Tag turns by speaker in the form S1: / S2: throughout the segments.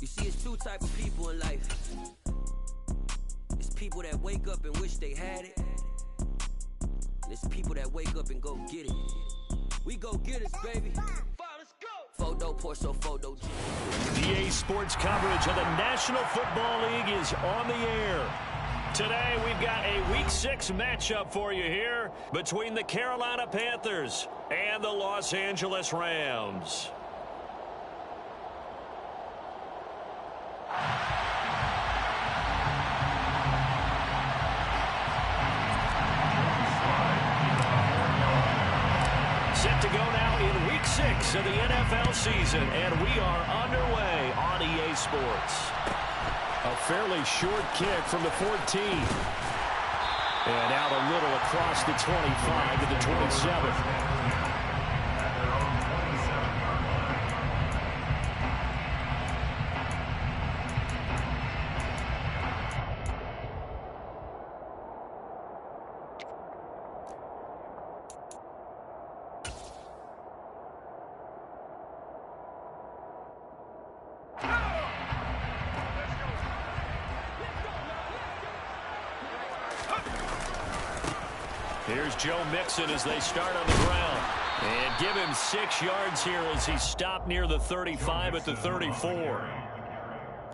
S1: You see, it's two type of people in life. It's people that wake up and wish they had it. And it's people that wake up and go get it. We go get it, baby. Let's go. Photo, Porso, photo.
S2: EA Sports coverage of the National Football League is on the air. Today, we've got a Week 6 matchup for you here between the Carolina Panthers and the Los Angeles Rams. Set to go now in Week 6 of the NFL season, and we are underway on EA Sports. A fairly short kick from the 14. And out a little across the 25 to the 27. Here's Joe Mixon as they start on the ground. And give him 6 yards here as he stopped near the 35 at the 34.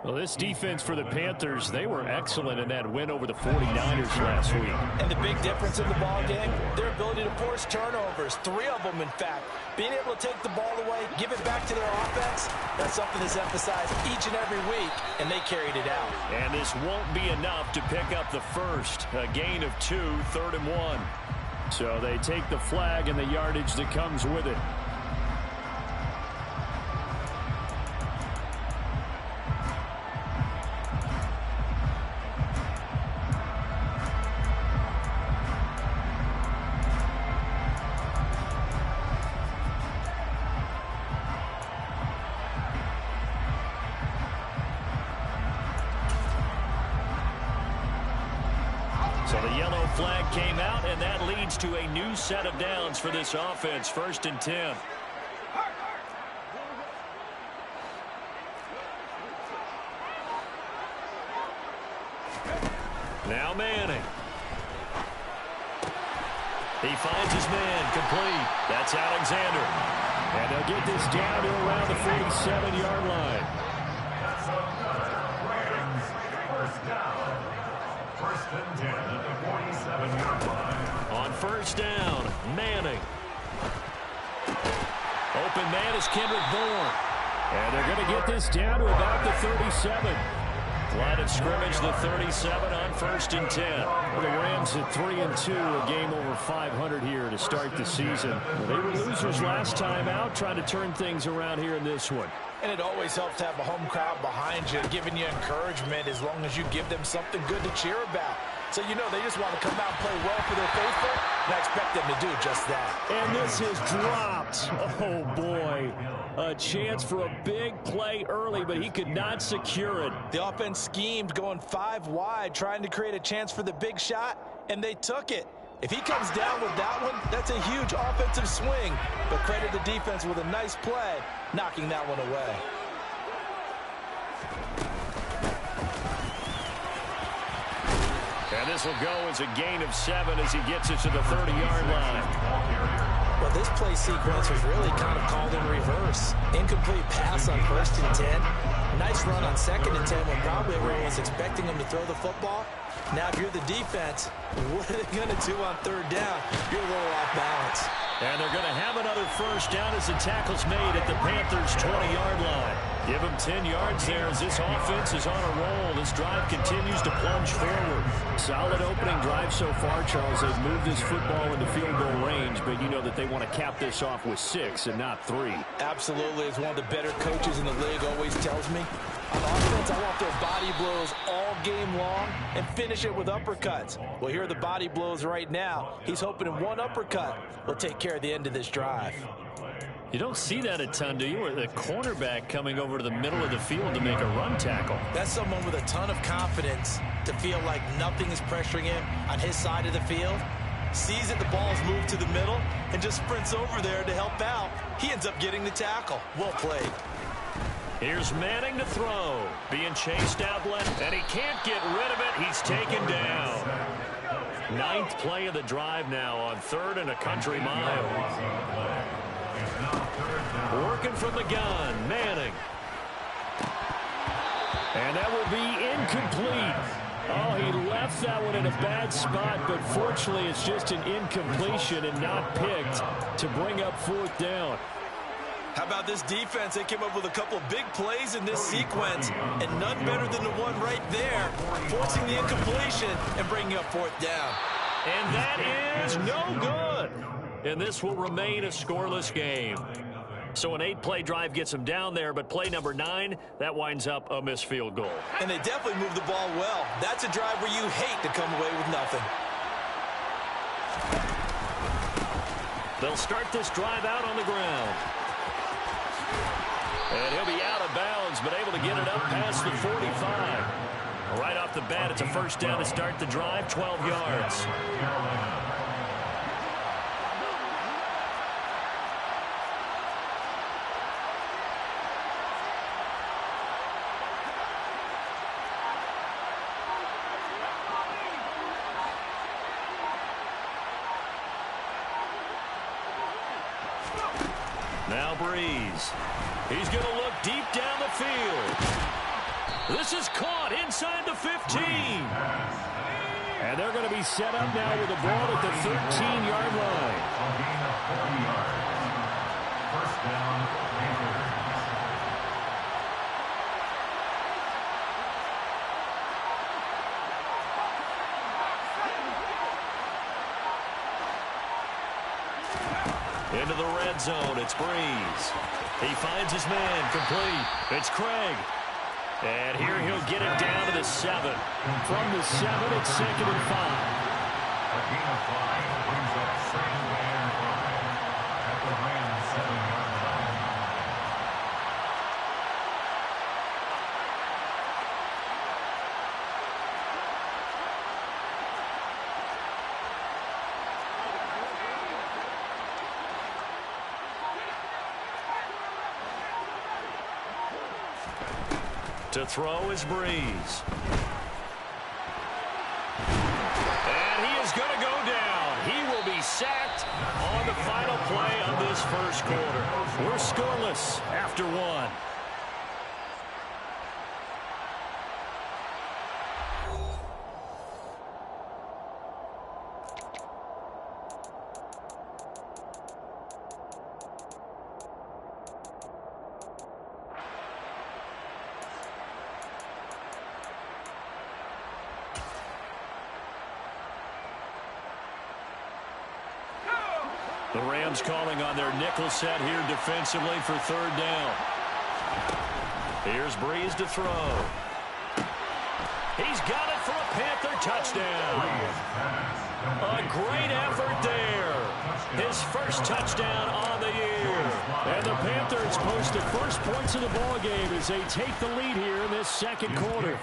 S2: Well, this defense for the Panthers, they were excellent in that win over the 49ers last week.
S3: And the big difference in the ball game, their ability to force turnovers, 3 of them in fact. Being able to take the ball away, give it back to their offense, that's something that's emphasized each and every week, and they carried it out.
S2: And this won't be enough to pick up the first. A gain of 2, 3rd and 1. So they take the flag and the yardage that comes with it. So the yellow flag came out, and that leads to a new set of downs for this offense. 1st and 10. Now Manning. He finds his man, complete. That's Alexander. And they'll get this down to around the 47-yard line.
S4: First down. 1st and 10 at the 47-yard line.
S2: On 1st down, Manning. Open man is Kendrick Bourne. And they're going to get this down to about the 37. Line of scrimmage, the 37 on 1st and 10. Well, the Rams at 3-2, a game over 500 here to start the season. Well, they were losers last time out, trying to turn things around here in this one.
S3: And it always helps to have a home crowd behind you, giving you encouragement as long as you give them something good to cheer about. So, you know, they just want to come out and play well for their faithful, and I expect them to do just that.
S2: And this is dropped. Oh, boy. A chance for a big play early, but he could not secure it.
S3: The offense schemed going 5 wide, trying to create a chance for the big shot, and they took it. If he comes down with that one, that's a huge offensive swing. But credit the defense with a nice play, knocking that one away.
S2: And this will go as a gain of 7 as he gets it to the 30-yard line.
S3: Well, this play sequence was really kind of called in reverse. Incomplete pass on 1st and 10. Nice run on 2nd and 10 when probably everyone was expecting him to throw the football. Now, if you're the defense, what are they going to do on 3rd down? You're a little off balance.
S2: And they're going to have another 1st down as the tackle's made at the Panthers' 20-yard line. Give them 10 yards there as this offense is on a roll. This drive continues to plunge forward. Solid opening drive so far, Charles. They've moved this football into field goal range, but you know that they want to cap this off with 6 and not 3.
S3: Absolutely. As one of the better coaches in the league always tells me, on offense, I want their body blows all game long and finish it with uppercuts. Well, here are the body blows right now. He's hoping in one uppercut will take care of the end of this drive.
S2: You don't see that a ton, do you? Or the cornerback coming over to the middle of the field to make a run tackle.
S3: That's someone with a ton of confidence to feel like nothing is pressuring him on his side of the field. Sees that the ball's moved to the middle and just sprints over there to help out. He ends up getting the tackle. Well played.
S2: Here's Manning to throw. Being chased out left, and he can't get rid of it. He's taken down. 9th play of the drive now on 3rd and a country mile. Working from the gun, Manning. And that will be incomplete. Oh, he left that one in a bad spot, but fortunately it's just an incompletion and not picked to bring up 4th down.
S3: How about this defense? They came up with a couple of big plays in this sequence, and none better than the one right there, forcing the incompletion and bringing up 4th down.
S2: And that is no good. And this will remain a scoreless game. So an 8-play drive gets them down there, but play number 9, that winds up a missed field goal.
S3: And they definitely moved the ball well. That's a drive where you hate to come away with nothing.
S2: They'll start this drive out on the ground. And he'll be out of bounds, but able to get it up past the 45. Right off the bat, it's a 1st down to start the drive, 12 yards. Now Breeze. He's going to look deep down the field. This is caught inside the 15. And they're going to be set up now with the ball at the 13-yard line.
S4: 1st down, Panthers.
S2: Into the red zone, it's Breeze. He finds his man, complete. It's Craig. And here he'll get it down to the 7.
S3: From the 7, it's 2nd and 5.
S4: A gain of 5 brings up 2nd and 5 at the Rams 7-yard line.
S2: To throw is Breeze. And he is going to go down. He will be sacked on the final play of this 1st quarter. We're scoreless after 1. The Rams calling on their nickel set here defensively for 3rd down. Here's Breeze to throw. He's got it for a Panther touchdown. A great effort there. His 1st touchdown on the year. And the Panthers post the first points of the ball game as they take the lead here in this 2nd quarter.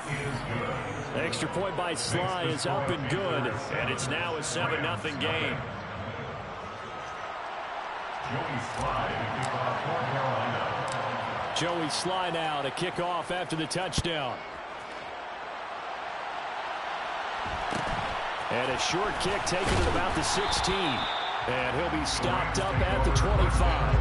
S2: Extra point by Sly is up and good. And it's now a 7-0 game.
S3: Joey Sly now to kick off after the touchdown. And a short kick taken at about the 16. And he'll be stopped up at the 25.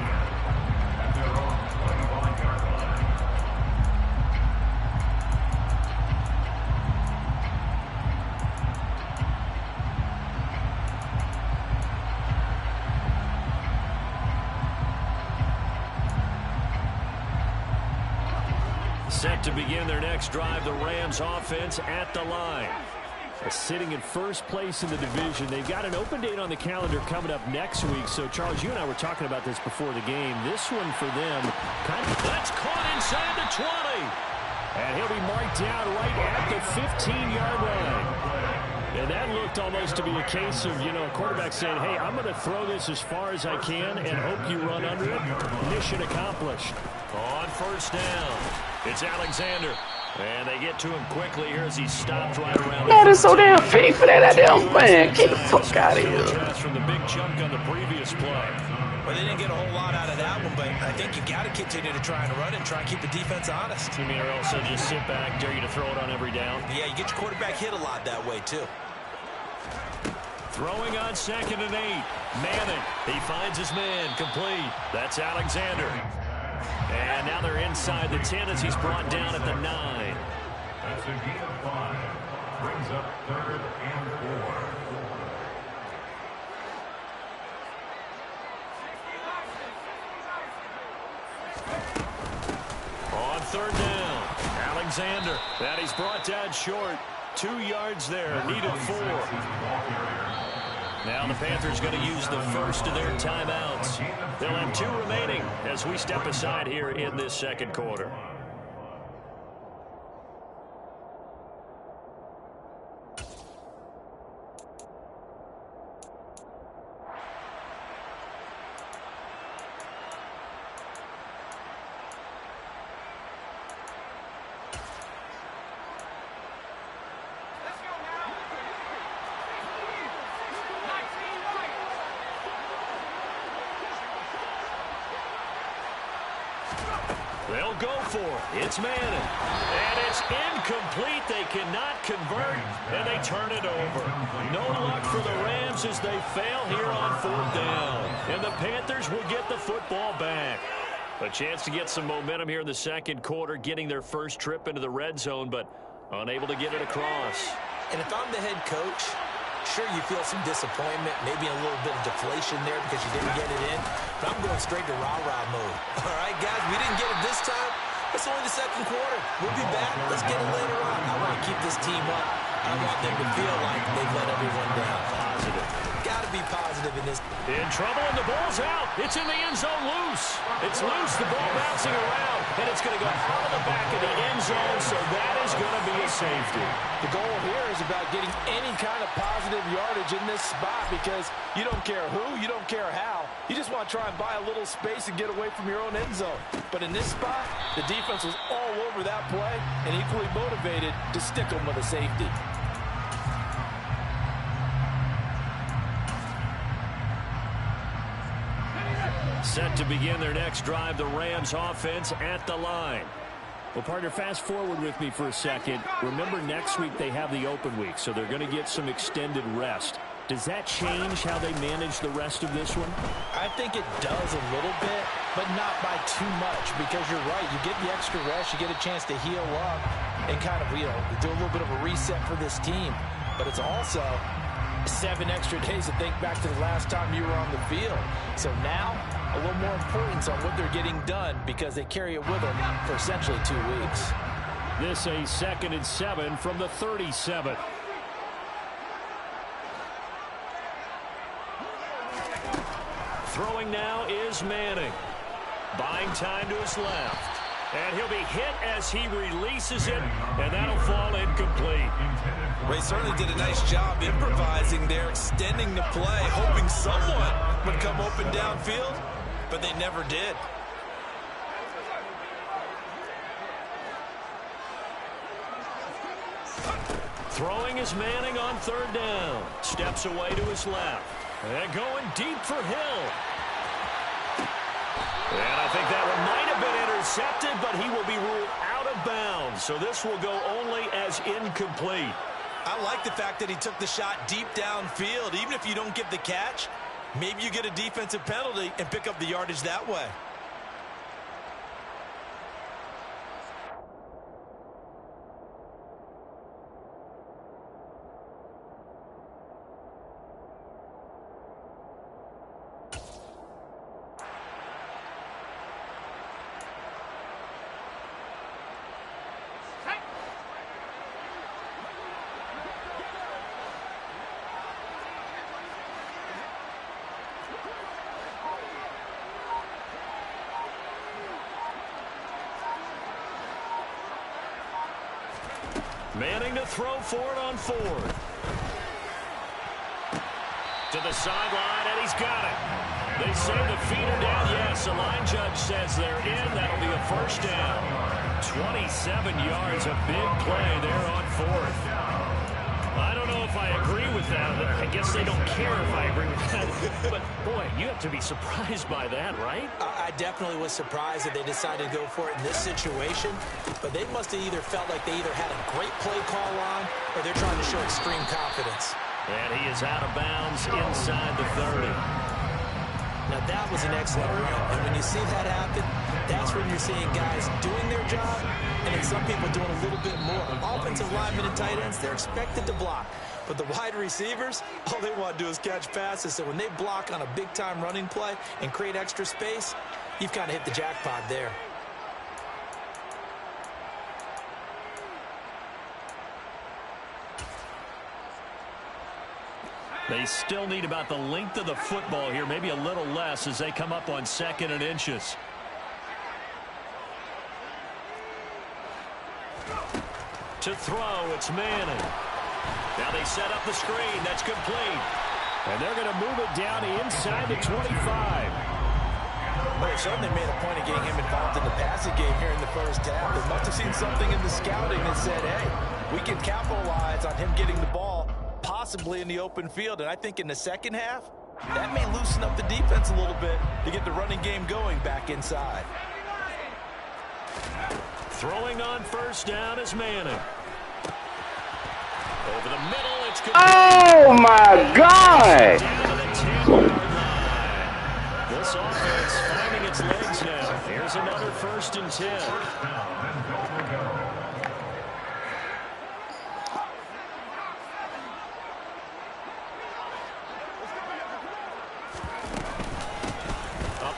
S2: Set to begin their next drive, the Rams offense at the line.
S3: Sitting in 1st place in the division. They've got an open date on the calendar coming up next week. So, Charles, you and I were talking about this before the game. This one for them kind of...
S2: That's caught inside the 20.
S3: And he'll be marked down right at the 15-yard line. And that looked almost to be a case of, you know, a quarterback saying, hey, I'm going to throw this as far as I can and hope you run under it. Mission accomplished.
S2: On 1st down, it's Alexander. And they get to him quickly here as he stopped right around.
S5: Man, it's so damn FIFA that damn man. Get the fuck out of here.
S2: From the big chunk on the previous play.
S3: Well, they didn't get a whole lot out of that one, but I think you got to continue to try and run and try and keep the defense honest.
S2: You mean, or also just sit back, dare you to throw it on every down?
S3: Yeah, you get your quarterback hit a lot that way, too.
S2: Throwing on 2nd and 8. Manning, he finds his man, complete. That's Alexander. And now they're inside the 10 as he's brought down at the 9.
S4: That's a gain of 5. Brings up 3rd and 4.
S2: On 3rd down, Alexander. And he's brought down short. 2 yards there, needed 4. Now the Panthers going to use the first of their timeouts. They'll have 2 remaining as we step aside here in this second quarter. They'll go for it. It's Manning. And it's incomplete. They cannot convert, and they turn it over. No luck for the Rams as they fail here on 4th down. And the Panthers will get the football back. A chance to get some momentum here in the second quarter, getting their first trip into the red zone, but unable to get it across.
S3: And if I'm the head coach, sure you feel some disappointment, maybe a little bit of deflation there because you didn't get it in. But I'm going straight to rah-rah mode. All right, guys, we didn't get it this time. It's only the second quarter. We'll be back. Let's get it later on. I want to keep this team up. I want them to feel like they've let everyone down.
S2: Positive.
S3: Got to be positive in this.
S2: In trouble, and the ball's out. It's in the end zone loose. It's loose, the ball bouncing around, and it's going to go out of the back of the end zone, so that is going to be a safety.
S5: The goal here is about getting any kind of positive yardage in this spot because you don't care who, you don't care how. You just want to try and buy a little space and get away from your own end zone. But in this spot, the defense was all over that play and equally motivated to stick them with a safety.
S2: Set to begin their next drive, the Rams offense at the line.
S6: Well, partner, fast forward with me for a second. Remember, next week they have the open week, so they're going to get some extended rest. Does that change how they manage the rest of this one?
S5: I think it does a little bit, but not by too much because you're right. You get the extra rest, you get a chance to heal up and kind of, do a little bit of a reset for this team. But it's also 7 extra days to think back to the last time you were on the field. So now, a little more importance on what they're getting done because they carry it with them for essentially 2 weeks.
S2: This a 2nd and 7 from the 37. Throwing now is Manning. Buying time to his left. And he'll be hit as he releases it, and that'll fall incomplete.
S3: Ray certainly did a nice job improvising there, extending the play, hoping someone would come open downfield, but they never did.
S2: Throwing is Manning on 3rd down. Steps away to his left. And going deep for Hill. And I think that one might have been intercepted, but he will be ruled out of bounds. So this will go only as incomplete.
S3: I like the fact that he took the shot deep downfield. Even if you don't get the catch, maybe you get a defensive penalty and pick up the yardage that way.
S2: Manning to throw for it on 4th. To the sideline, and he's got it. They say the feet are down. Yes, the line judge says they're in. That'll be a first down. 27 yards, a big play there on 4th.
S6: I don't know if I agree with that. I guess they don't care if I agree with that. But, boy, you have to be surprised by that, right?
S3: I definitely was surprised that they decided to go for it in this situation. But they must have either felt like they either had a great play call on or they're trying to show extreme confidence.
S6: And he is out of bounds inside the 30.
S3: Now, that was an excellent run. And when you see that happen, that's when you're seeing guys doing their job and then some people doing a little bit more. Offensive linemen and tight ends, they're expected to block. But the wide receivers, all they want to do is catch passes. So when they block on a big-time running play and create extra space, you've kind of hit the jackpot there.
S6: They still need about the length of the football here, maybe a little less as they come up on 2nd and inches. To throw, it's Manning. Now they set up the screen. That's complete. And they're going to move it down inside the 25.
S5: Well, they certainly made a point of getting him involved in the passing game here in the first half. They must have seen something in the scouting that said, hey, we can capitalize on him getting the ball possibly in the open field. And I think in the second half, that may loosen up the defense a little bit to get the running game going back inside.
S6: Throwing on 1st down is Manning. Over the middle, it's complete.
S7: Oh, my God!
S6: Down to the 10-yard line. This offense finding its legs now. Here's another 1st and 10.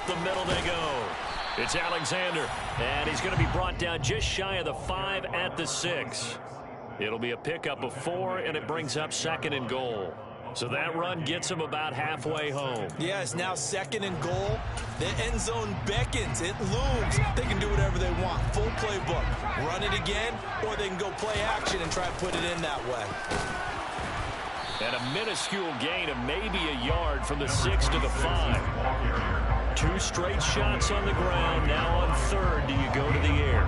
S6: The middle they go. It's Alexander, and he's going to be brought down just shy of the 5 at the 6. It'll be a pickup of 4, and it brings up 2nd and goal. So that run gets him about halfway home.
S3: Yeah, it's now 2nd and goal. The end zone beckons. It looms. They can do whatever they want. Full playbook. Run it again, or they can go play action and try to put it in that way.
S6: And a minuscule gain of maybe a yard from the 6 to the 5. 2 straight shots on the ground. Now on 3rd, do you go to the air?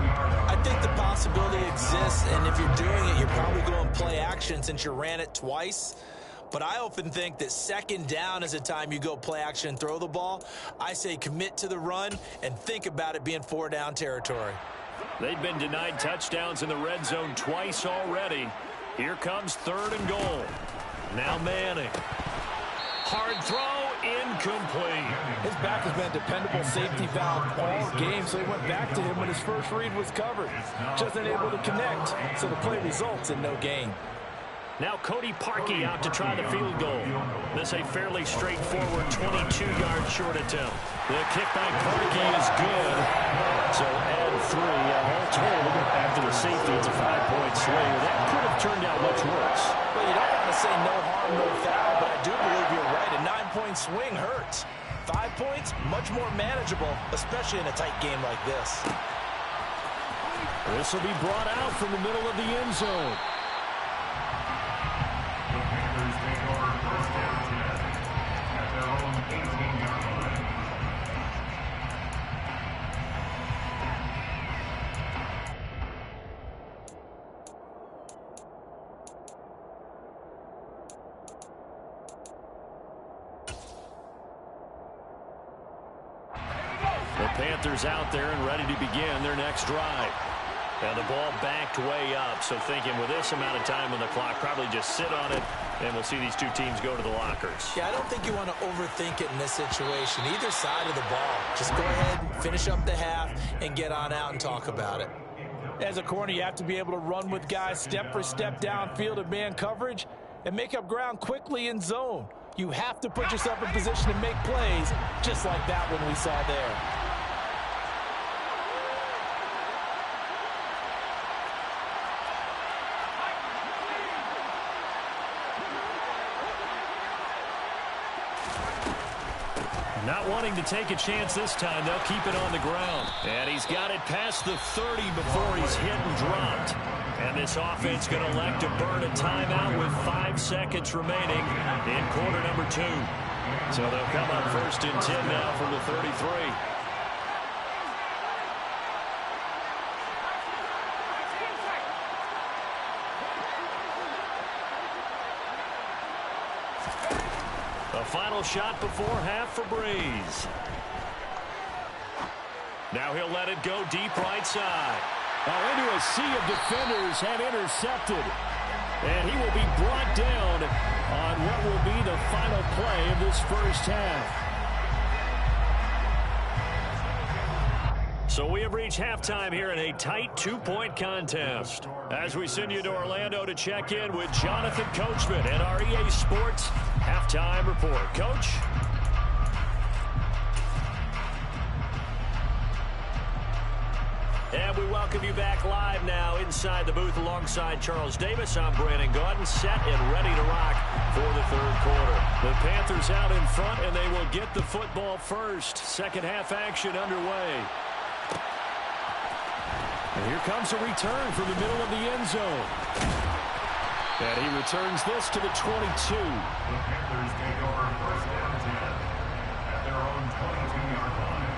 S3: I think the possibility exists, and if you're doing it, you're probably going play action since you ran it twice. But I often think that 2nd down is a time you go play action and throw the ball. I say commit to the run and think about it being 4-down territory.
S6: They've been denied touchdowns in the red zone twice already. Here comes 3rd and goal. Now Manning. Hard throw, incomplete.
S5: His back has been a dependable safety valve all game, so he went back to him when his first read was covered. Just unable to connect, so the play results in no gain.
S6: Now Cody Parkey out to try the field goal. This a fairly straightforward 22-yard short attempt. The kick by Parkey is good. So add 3. All told, after the safety, it's a 5-point swing. That could have turned out much worse.
S3: Well, you don't want to say no harm, no foul, but I do believe you're right. A 9-point swing hurts. 5 points, much more manageable, especially in a tight game like this.
S6: This will be brought out from the middle of the end zone. Panthers out there and ready to begin their next drive. Now the ball backed way up, so thinking with this amount of time on the clock, probably just sit on it, and we'll see these two teams go to the lockers.
S3: Yeah, I don't think you want to overthink it in this situation. Either side of the ball. Just go ahead, finish up the half, and get on out and talk about it.
S5: As a corner, you have to be able to run with guys step for step downfield in man coverage and make up ground quickly in zone. You have to put yourself in position to make plays, just like that one we saw there.
S6: Not wanting to take a chance this time, they'll keep it on the ground. And he's got it past the 30 before he's hit and dropped. And this offense going to elect to burn a timeout with 5 seconds remaining in quarter number 2. So they'll come up 1st and 10 now from the 33. The final shot before half for Breeze. Now he'll let it go deep right side.
S2: Into a sea of defenders have intercepted. And he will be brought down on what will be the final play of this first half.
S6: So we have reached halftime here in a tight 2-point contest. As we send you to Orlando to check in with Jonathan Coachman at our EA Sports Halftime Report. Coach? And we welcome you back live now inside the booth alongside Charles Davis. I'm Brandon Gaudin, set and ready to rock for the third quarter. The Panthers out in front, and they will get the football first. Second half action underway. And here comes a return from the middle of the end zone. And he returns this to the 22.
S4: The Panthers take over first and 10 at their own 22-yard line.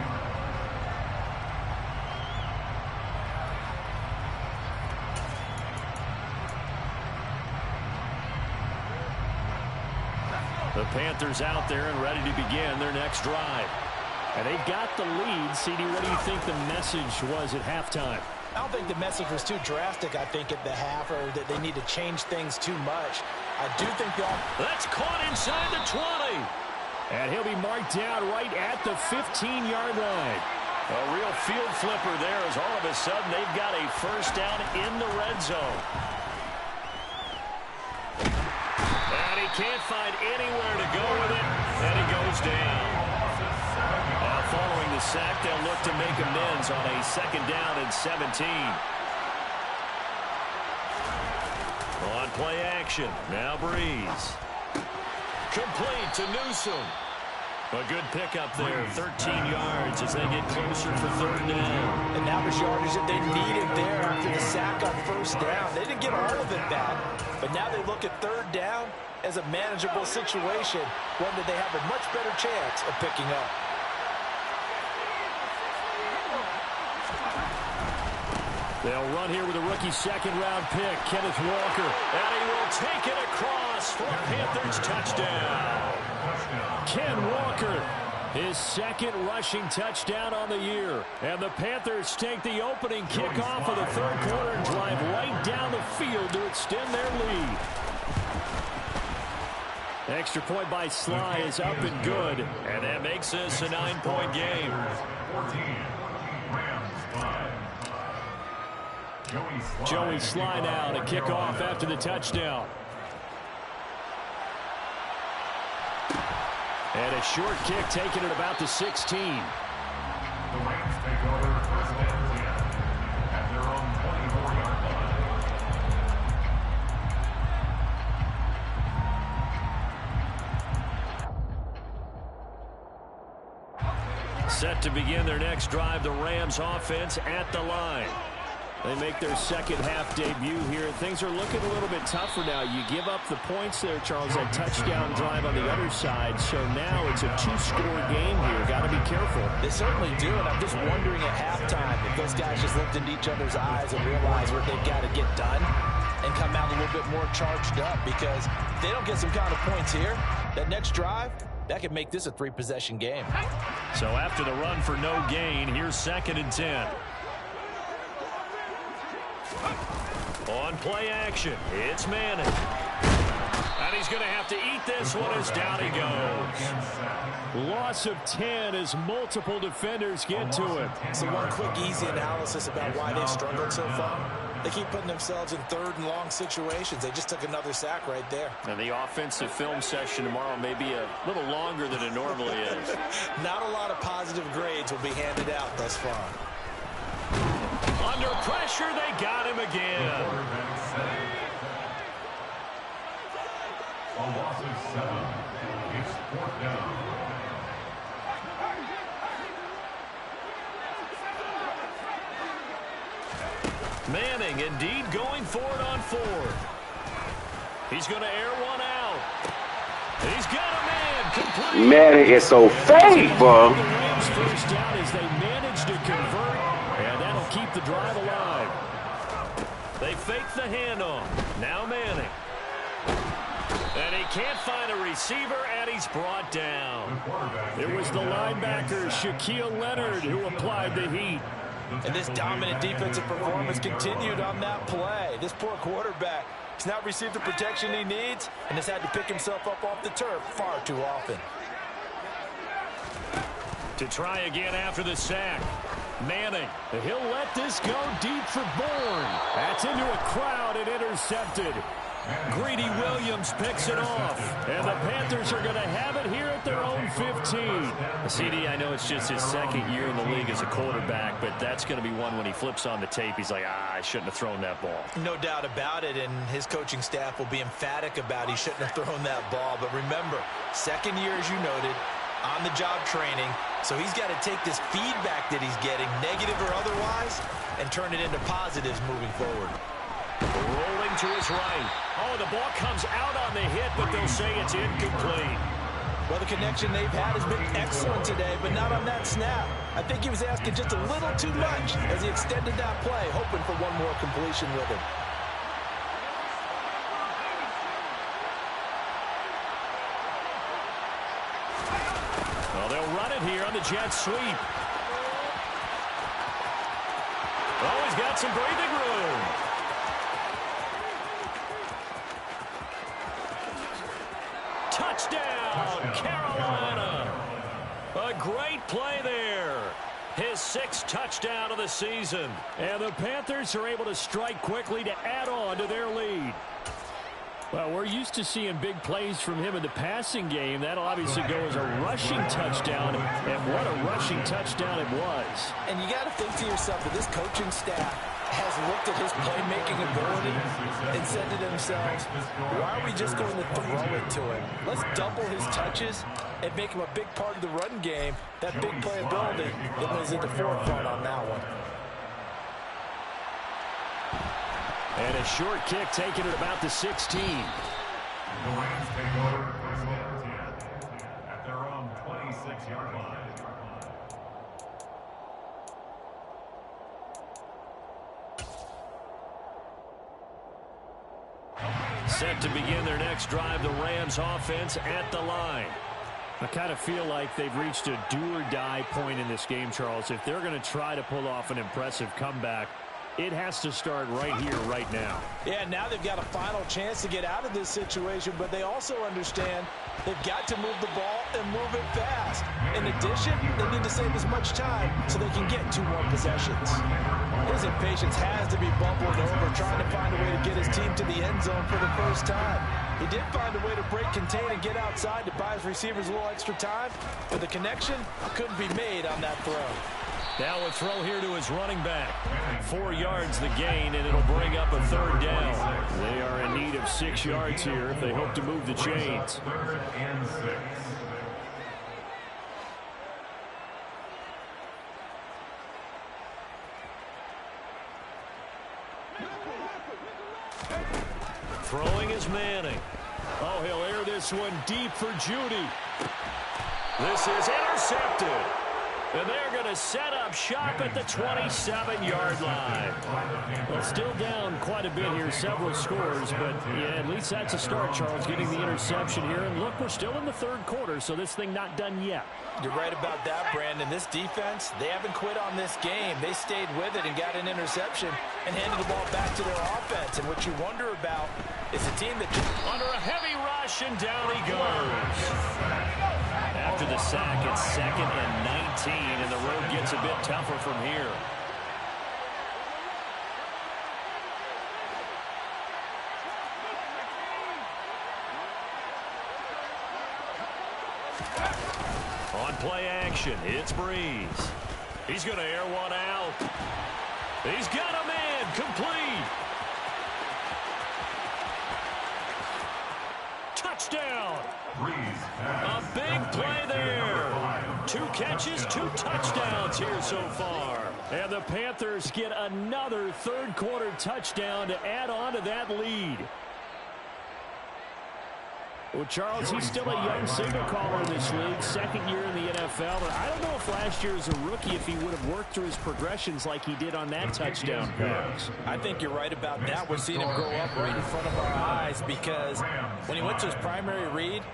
S6: The Panthers out there and ready to begin their next drive. And they've got the lead. CD, what do you think the message was at halftime?
S5: I don't think the message was too drastic, I think, at the half, or that they need to change things too much. I do think they'll...
S6: That's caught inside the 20.
S2: And he'll be marked down right at the 15-yard line.
S6: A real field flipper there as all of a sudden they've got a first down in the red zone. And he can't find anywhere to go with it, and he goes down. Following the sack, they'll look to make amends on a second down and 17. On play action, now Breeze. Complete to Newsom. A good pickup there, 13 yards as they get closer for third down.
S5: And now the yardage that they needed there after the sack on first down. They didn't get all of it back, but now they look at third down as a manageable situation, one that they have a much better chance of picking up.
S6: They'll run here with a rookie second-round pick, Kenneth Walker. And he will take it across for a Panthers touchdown. Ken Walker, his second rushing touchdown on the year. And the Panthers take the opening kickoff of the third quarter and drive right down the field to extend their lead. Extra point by Sly is up and good. And that makes this a 9-point game.
S4: 14, Rams 5.
S6: Joey Sly now to kick off after the touchdown. And a short kick taken at about the 16.
S4: The Rams take over first and 10 at their own 24-yard line.
S6: Set to begin their next drive, the Rams offense at the line. They make their second half debut here. Things are looking a little bit tougher now. You give up the points there, Charles, that touchdown drive on the other side. So now it's a 2-score game here. Got to be careful.
S5: They certainly do, and I'm just wondering at halftime if those guys just looked into each other's eyes and realized what they've got to get done and come out a little bit more charged up, because if they don't get some kind of points here, that next drive, that could make this a 3-possession game.
S6: So after the run for no gain, here's second and 10. On play action, it's Manning. And he's going to have to eat this one as down he goes.
S2: Loss of 10 as multiple defenders get to it.
S5: So one quick, easy analysis about why they've struggled so far. They keep putting themselves in third and long situations. They just took another sack right there.
S6: And the offensive film session tomorrow may be a little longer than it normally is.
S5: Not a lot of positive grades will be handed out thus far.
S6: Under pressure, they got him again.
S4: A loss of 7. It's fourth down.
S6: Manning indeed going for it on fourth. He's going to air one out. He's got a man complete.
S7: Manning is so faithful.
S6: The Rams first down as they manage to convert, and that'll keep the drive alive. They fake the handoff. Now Manning. And he can't find a receiver, and he's brought down. It was the linebacker, Shaquille Leonard, who applied the heat.
S5: And this dominant defensive performance continued on that play. This poor quarterback has not received the protection he needs and has had to pick himself up off the turf far too often.
S6: To try again after the sack. Manning, he'll let this go deep for Bourne. That's into a crowd and intercepted. Greedy Williams picks it off. And the Panthers are going to have it here at their own 15. CD, I know it's just his second year in the league as a quarterback, but that's going to be one when he flips on the tape. He's like, I shouldn't have thrown that ball.
S5: No doubt about it, and his coaching staff will be emphatic about he shouldn't have thrown that ball. But remember, second year, as you noted, on-the-job training, so he's got to take this feedback that he's getting, negative or otherwise, and turn it into positives moving forward.
S6: Rolling to his right. Oh, the ball comes out on the hit, but they'll say it's incomplete.
S5: Well, the connection they've had has been excellent today, but not on that snap. I think he was asking just a little too much as he extended that play, hoping for one more completion with him.
S6: Well, they'll run it here on the jet sweep. Oh, he's got some breathing room. Touchdown, Carolina. A great play there. His sixth touchdown of the season. And the Panthers are able to strike quickly to add on to their lead. Well, we're used to seeing big plays from him in the passing game. That'll obviously go as a rushing touchdown, and what a rushing touchdown it was.
S5: And you got to think to yourself that this coaching staff has looked at his playmaking ability and said to themselves, why are we just going to throw it to him? Let's double his touches and make him a big part of the run game. That big playability, it was at the forefront on that one.
S6: And a short kick taken at about the 16.
S4: The Rams take over first and 10 at their own 26-yard line.
S6: Set to begin their next drive, the Rams offense at the line. I kind of feel like they've reached a do-or-die point in this game, Charles. If they're going to try to pull off an impressive comeback, it has to start right here, right now.
S5: Yeah, now they've got a final chance to get out of this situation, but they also understand they've got to move the ball and move it fast. In addition, they need to save as much time so they can get 2 more possessions. His impatience has to be bubbling over, trying to find a way to get his team to the end zone for the first time. He did find a way to break, contain, and get outside to buy his receivers a little extra time, but the connection couldn't be made on that throw.
S6: Now a throw here to his running back. 4 yards the gain, and it'll bring up a third down. They are in need of 6 yards here if they hope to move the chains.
S4: 3rd and 6.
S6: Throwing is Manning. Oh, he'll air this one deep for Judy. This is intercepted. And they're going to set up shop at the 27-yard line. Well, still down quite a bit here, several scores, but yeah, at least that's a start, Charles, getting the interception here. And look, we're still in the 3rd quarter, so this thing not done yet.
S5: You're right about that, Brandon. This defense, they haven't quit on this game. They stayed with it and got an interception and handed the ball back to their offense. And what you wonder about is a team that
S6: under a heavy rush, and down he goes. After the sack, it's 2nd and 19, and the road gets a bit tougher from here. On play action, it's Breeze. He's going to air one out. He's got a man, complete. Touchdown. A big play there. 2 catches, 2 touchdowns here so far. And the Panthers get another 3rd quarter touchdown to add on to that lead. Well, Charles, he's still a young signal caller in this league, second year in the NFL. But I don't know if last year as a rookie, if he would have worked through his progressions like he did on that touchdown pass.
S5: I think you're right about that. We're seeing him grow up right in front of our eyes because when he went to his primary read,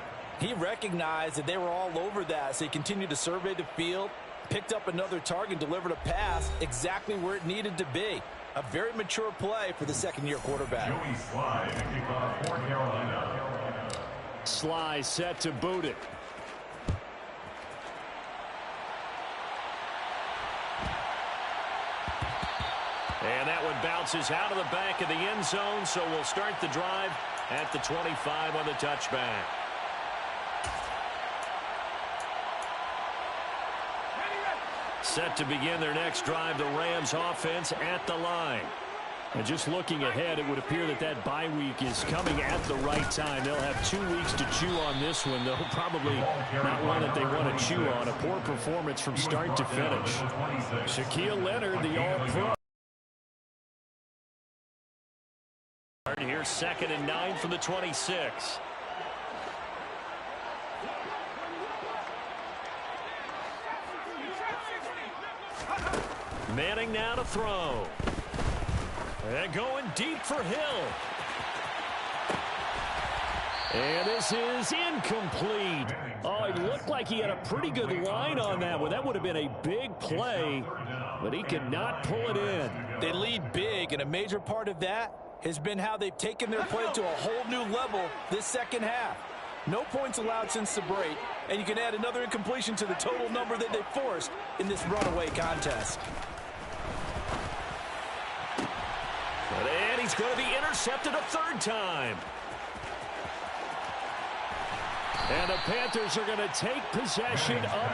S5: he recognized that they were all over that. So he continued to survey the field, picked up another target, delivered a pass exactly where it needed to be. A very mature play for the second-year quarterback.
S4: Joey Sly to kick off for Carolina.
S6: Sly set to boot it. And that one bounces out of the back of the end zone, so we'll start the drive at the 25 on the touchback. Set to begin their next drive, the Rams offense at the line. And just looking ahead, it would appear that that bye week is coming at the right time. They'll have 2 weeks to chew on this one, though probably not one that they want to chew on. A poor performance from start to finish. Shaquille Leonard, the All-Pro. Here's 2nd and 9 from the 26. Manning now to throw. And going deep for Hill. And this is incomplete. Oh, it looked like he had a pretty good line on that one. That would have been a big play, but he could not pull it in.
S5: They lead big, and a major part of that has been how they've taken their play to a whole new level this second half. No points allowed since the break, and you can add another incompletion to the total number that they forced in this runaway contest.
S6: And he's going to be intercepted a 3rd time. And the Panthers are going to take possession of